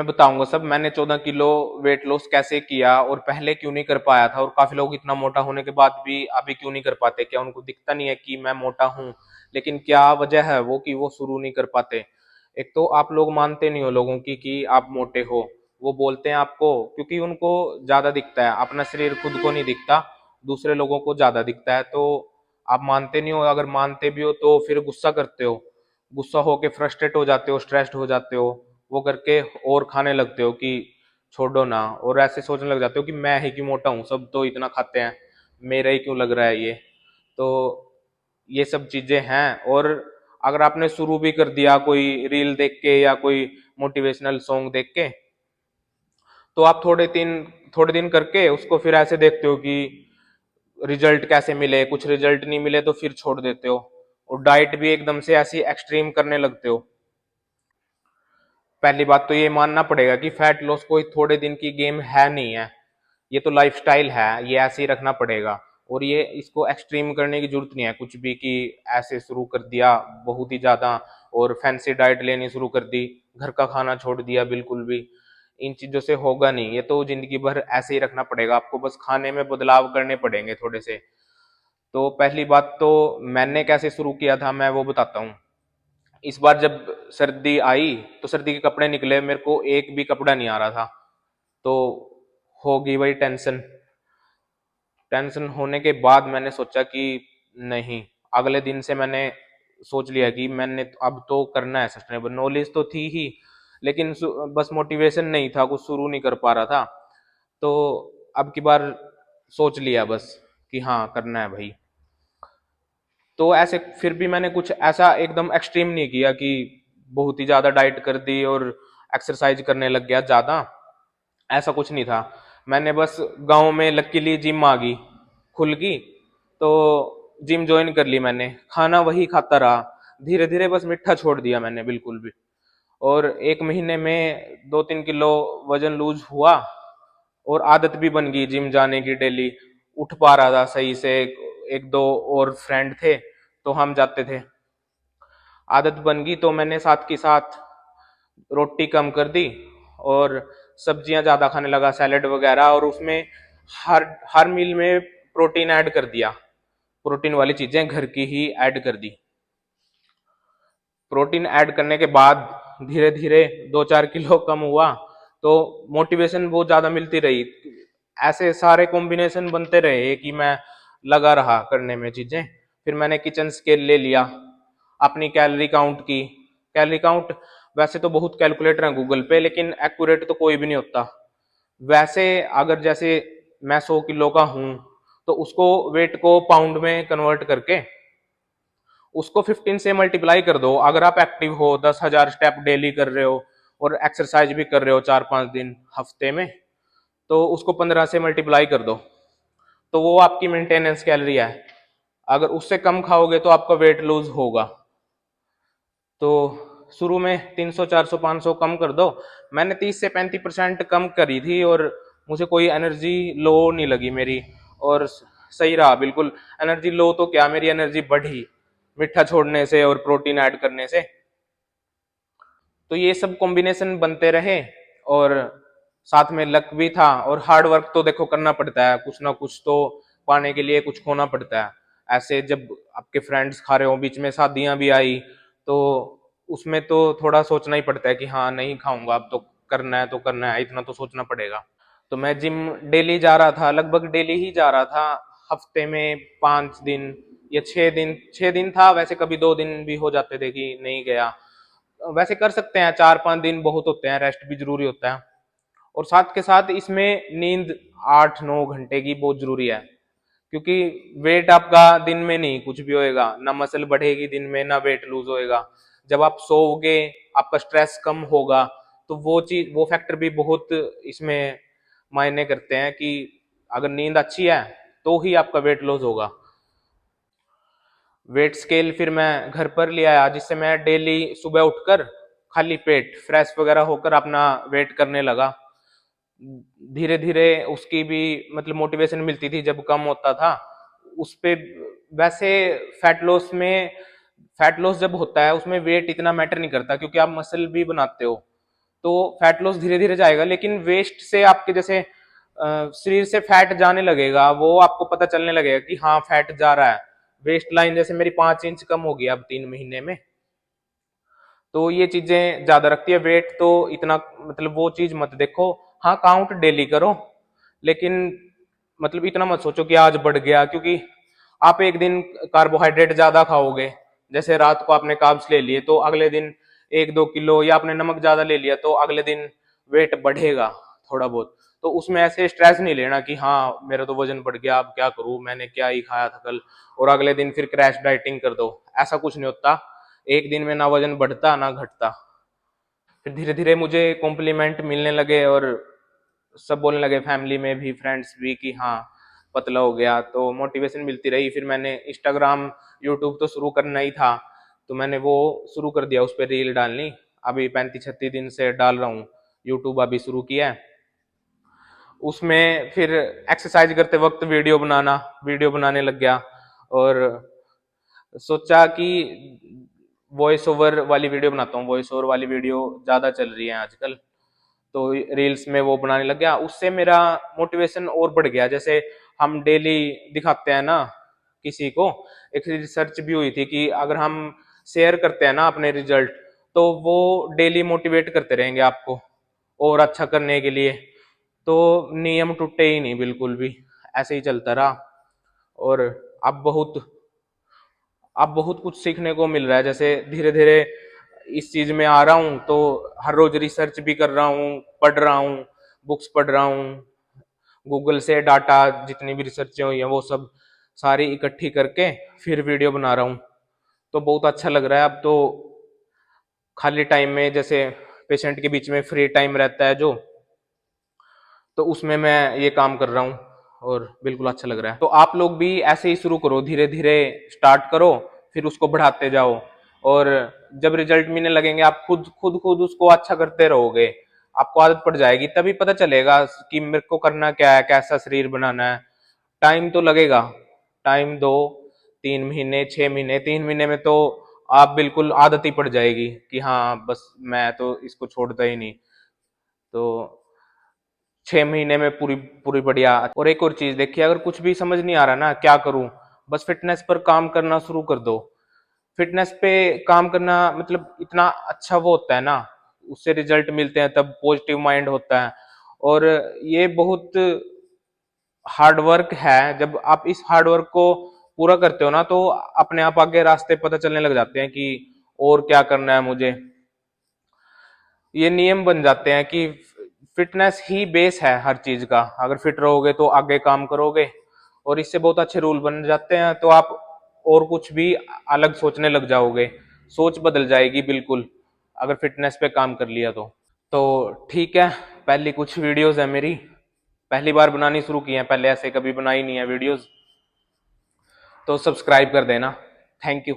मैं बताऊंगा सब मैंने 14 किलो वेट लॉस कैसे किया और पहले क्यों नहीं कर पाया था, और काफी लोग इतना मोटा होने के बाद भी अभी क्यों नहीं कर पाते। क्या उनको दिखता नहीं है कि मैं मोटा हूँ? लेकिन क्या वजह है वो कि वो शुरू नहीं कर पाते। एक तो आप लोग मानते नहीं हो लोगों की कि आप मोटे हो। वो बोलते हैं आपको क्योंकि उनको ज्यादा दिखता है, अपना शरीर खुद को नहीं दिखता, दूसरे लोगों को ज्यादा दिखता है। तो आप मानते नहीं हो, अगर मानते भी हो तो फिर गुस्सा करते हो, गुस्सा होके फ्रस्ट्रेट हो जाते हो, स्ट्रेस्ड हो जाते हो, वो करके और खाने लगते हो कि छोड़ो ना, और ऐसे सोचने लग जाते हो कि मैं ही क्यों मोटा हूँ, सब तो इतना खाते हैं, मेरा ही क्यों लग रहा है ये। तो ये सब चीजें हैं। और अगर आपने शुरू भी कर दिया कोई रील देख के या कोई मोटिवेशनल सॉन्ग देख के, तो आप थोड़े दिन करके उसको फिर ऐसे देखते हो कि रिजल्ट कैसे मिले, कुछ रिजल्ट नहीं मिले तो फिर छोड़ देते हो, और डाइट भी एकदम से ऐसी एक्सट्रीम करने लगते हो। पहली बात तो ये मानना पड़ेगा कि फैट लॉस कोई थोड़े दिन की गेम है नहीं है, ये तो लाइफस्टाइल है, ये ऐसे ही रखना पड़ेगा। और ये इसको एक्सट्रीम करने की जरूरत नहीं है कुछ भी कि ऐसे शुरू कर दिया बहुत ही ज्यादा और फैंसी डाइट लेनी शुरू कर दी, घर का खाना छोड़ दिया बिल्कुल भी, इन चीजों से होगा नहीं। ये तो जिंदगी भर ऐसे ही रखना पड़ेगा, आपको बस खाने में बदलाव करने पड़ेंगे थोड़े से। तो पहली बात तो मैंने कैसे शुरू किया था मैं वो बताता हूँ। इस बार जब सर्दी आई तो सर्दी के कपड़े निकले, मेरे को एक भी कपड़ा नहीं आ रहा था। तो होगी वही टेंशन। टेंशन होने के बाद मैंने सोचा कि नहीं, अगले दिन से मैंने सोच लिया कि मैंने अब तो करना है सस्टेनेबल। नॉलेज तो थी ही, लेकिन बस मोटिवेशन नहीं था, कुछ शुरू नहीं कर पा रहा था। तो अब की बार सोच लिया बस कि हाँ करना है भाई। तो ऐसे फिर भी मैंने कुछ ऐसा एकदम एक्सट्रीम नहीं किया कि बहुत ही ज्यादा डाइट कर दी और एक्सरसाइज करने लग गया ज्यादा, ऐसा कुछ नहीं था। मैंने बस गांव में लकीली जिम आ गई, खुल गई, तो जिम ज्वाइन कर ली मैंने, खाना वही खाता रहा, धीरे धीरे बस मीठा छोड़ दिया मैंने बिल्कुल भी। और 1 महीने में 2-3 किलो वजन लूज हुआ, और आदत भी बन गई जिम जाने की डेली, उठ पा रहा था सही से। एक दो और फ्रेंड थे तो हम जाते थे, आदत बन गई। तो मैंने साथ के साथ रोटी कम कर दी और सब्जियां ज्यादा खाने लगा, सैलेड वगैरह, और उसमें हर हर मील में प्रोटीन ऐड कर दिया, प्रोटीन वाली चीजें घर की ही ऐड कर दी। प्रोटीन ऐड करने के बाद धीरे धीरे 2-4 किलो कम हुआ, तो मोटिवेशन बहुत ज्यादा मिलती रही। ऐसे सारे कॉम्बिनेशन बनते रहे कि मैं लगा रहा करने में चीजें। फिर मैंने किचन स्केल ले लिया, अपनी कैलोरी काउंट की। कैलोरी काउंट वैसे तो बहुत कैलकुलेटर हैं गूगल पे, लेकिन एक्यूरेट तो कोई भी नहीं होता। वैसे अगर जैसे मैं 100 किलो का हूं, तो उसको वेट को पाउंड में कन्वर्ट करके उसको 15 से मल्टीप्लाई कर दो। अगर आप एक्टिव हो, 10,000 स्टेप डेली कर रहे हो और एक्सरसाइज भी कर रहे हो 4-5 दिन हफ्ते में, तो उसको 15 से मल्टीप्लाई कर दो, तो वो आपकी मेंटेनेंस कैलोरी है। अगर उससे कम खाओगे तो आपका वेट लूज होगा। तो शुरू में 300 400 500 कम कर दो। मैंने 30 से 35% कम करी थी और मुझे कोई एनर्जी लो नहीं लगी मेरी, और सही रहा बिल्कुल। एनर्जी लो तो क्या, मेरी एनर्जी बढ़ी मीठा छोड़ने से और प्रोटीन ऐड करने से। तो ये सब कॉम्बिनेशन बनते रहे, और साथ में लक भी था, और हार्ड वर्क तो देखो करना पड़ता है, कुछ ना कुछ तो पाने के लिए कुछ खोना पड़ता है। ऐसे जब आपके फ्रेंड्स खा रहे हो, बीच में शादियां भी आई, तो उसमें तो थोड़ा सोचना ही पड़ता है कि हाँ नहीं खाऊंगा, अब तो करना है तो करना है, इतना तो सोचना पड़ेगा। तो मैं जिम डेली जा रहा था, लगभग डेली ही जा रहा था। हफ्ते में 5 दिन या 6 दिन, 6 दिन था वैसे, कभी 2 दिन भी हो जाते थे कि नहीं गया। वैसे कर सकते हैं, 4-5 दिन बहुत होते हैं, रेस्ट भी जरूरी होता है। और साथ के साथ इसमें नींद 8-9 घंटे की बहुत जरूरी है, क्योंकि वेट आपका दिन में नहीं कुछ भी होएगा, ना मसल बढ़ेगी दिन में, ना वेट लूज होएगा। जब आप सोओगे, आपका स्ट्रेस कम होगा, तो वो चीज, वो फैक्टर भी बहुत इसमें मायने करते हैं कि अगर नींद अच्छी है तो ही आपका वेट लॉस होगा। वेट स्केल फिर मैं घर पर ले आया, जिससे मैं डेली सुबह उठकर खाली पेट फ्रेश वगैरह होकर अपना वेट करने लगा। धीरे धीरे उसकी भी मतलब मोटिवेशन मिलती थी जब कम होता था उस पे। वैसे फैट लॉस में, फैट लॉस जब होता है उसमें वेट इतना मैटर नहीं करता, क्योंकि आप मसल भी बनाते हो, तो फैट लॉस धीरे धीरे जाएगा, लेकिन वेस्ट से आपके जैसे शरीर से फैट जाने लगेगा, वो आपको पता चलने लगेगा कि हाँ फैट जा रहा है। वेस्ट लाइन जैसे मेरी 5 इंच कम हो गई अब 3 महीने में। तो ये चीजें ज्यादा रखती है वेट, तो इतना मतलब वो चीज मत देखो। हाँ काउंट डेली करो, लेकिन मतलब इतना मत सोचो कि आज बढ़ गया, क्योंकि आप एक दिन कार्बोहाइड्रेट ज्यादा खाओगे, जैसे रात को आपने कार्ब्स ले लिए, तो अगले दिन 1-2 किलो, या आपने नमक ज्यादा ले लिया तो अगले दिन वेट बढ़ेगा थोड़ा बहुत। तो उसमें ऐसे स्ट्रेस नहीं लेना कि हाँ मेरा तो वजन बढ़ गया, अब क्या करूं, मैंने क्या ही खाया था कल, और अगले दिन फिर क्रैश डाइटिंग कर दो। ऐसा कुछ नहीं होता, एक दिन में ना वजन बढ़ता ना घटता। फिर धीरे धीरे मुझे कॉम्प्लीमेंट मिलने लगे, और सब बोलने लगे, फैमिली में भी फ्रेंड्स भी, कि हाँ पतला हो गया। तो मोटिवेशन मिलती रही। फिर मैंने इंस्टाग्राम यूट्यूब तो शुरू करना ही था, तो मैंने वो शुरू कर दिया, उस पर रील डालनी। अभी 35-36 दिन से डाल रहा हूँ, यूट्यूब अभी शुरू किया है। उसमें फिर एक्सरसाइज करते वक्त वीडियो बनाने लग गया, और सोचा कि वॉइस ओवर वाली वीडियो बनाता हूँ। वॉइस ओवर वाली वीडियो ज्यादा चल रही है आजकल, तो रील्स में वो बनाने लग गया। उससे मेरा मोटिवेशन और बढ़ गया। जैसे हम डेली दिखाते हैं ना किसी को, एक रिसर्च भी हुई थी कि अगर हम शेयर करते हैं ना अपने रिजल्ट, तो वो डेली मोटिवेट करते रहेंगे आपको और अच्छा करने के लिए। तो नियम टूटे ही नहीं बिल्कुल भी, ऐसे ही चलता रहा। और अब बहुत अब बहुत कुछ सीखने को मिल रहा है। जैसे धीरे धीरे इस चीज में आ रहा हूँ, तो हर रोज रिसर्च भी कर रहा हूँ, पढ़ रहा हूँ, बुक्स पढ़ रहा हूँ, गूगल से डाटा जितनी भी रिसर्चें हुई हैं वो सब सारी इकट्ठी करके फिर वीडियो बना रहा हूँ। तो बहुत अच्छा लग रहा है अब तो। खाली टाइम में जैसे पेशेंट के बीच में फ्री टाइम रहता है जो, तो उसमें मैं ये काम कर रहा हूँ, और बिल्कुल अच्छा लग रहा है। तो आप लोग भी ऐसे ही शुरू करो, धीरे धीरे स्टार्ट करो, फिर उसको बढ़ाते जाओ, और जब रिजल्ट मिलने लगेंगे आप खुद उसको अच्छा करते रहोगे, आपको आदत पड़ जाएगी। तभी पता चलेगा कि मेरे को करना क्या है, कैसा शरीर बनाना है। टाइम तो लगेगा, टाइम दो, 3 महीने 6 महीने, 3 महीने में तो आप बिल्कुल आदत ही पड़ जाएगी कि हाँ बस मैं तो इसको छोड़ता ही नहीं। तो 6 महीने में पूरी पूरी बढ़िया। और एक और चीज देखिए, अगर कुछ भी समझ नहीं आ रहा ना क्या करूं, बस फिटनेस पर काम करना शुरू कर दो। फिटनेस पे काम करना मतलब इतना अच्छा वो होता है ना, उससे रिजल्ट मिलते हैं, तब पॉजिटिव माइंड होता है। और ये बहुत हार्ड वर्क है। जब आप इस हार्ड वर्क को पूरा करते हो ना, तो अपने आप आगे रास्ते पता चलने लग जाते हैं कि और क्या करना है मुझे। ये नियम बन जाते हैं कि फिटनेस ही बेस है हर चीज का। अगर फिट रहोगे तो आगे काम करोगे, और इससे बहुत अच्छे रूल बन जाते हैं। तो आप और कुछ भी अलग सोचने लग जाओगे, सोच बदल जाएगी बिल्कुल, अगर फिटनेस पे काम कर लिया तो ठीक है। पहली कुछ वीडियोस है मेरी, पहली बार बनानी शुरू की है, पहले ऐसे कभी बनाई नहीं है वीडियोस, तो सब्सक्राइब कर देना। Thank you.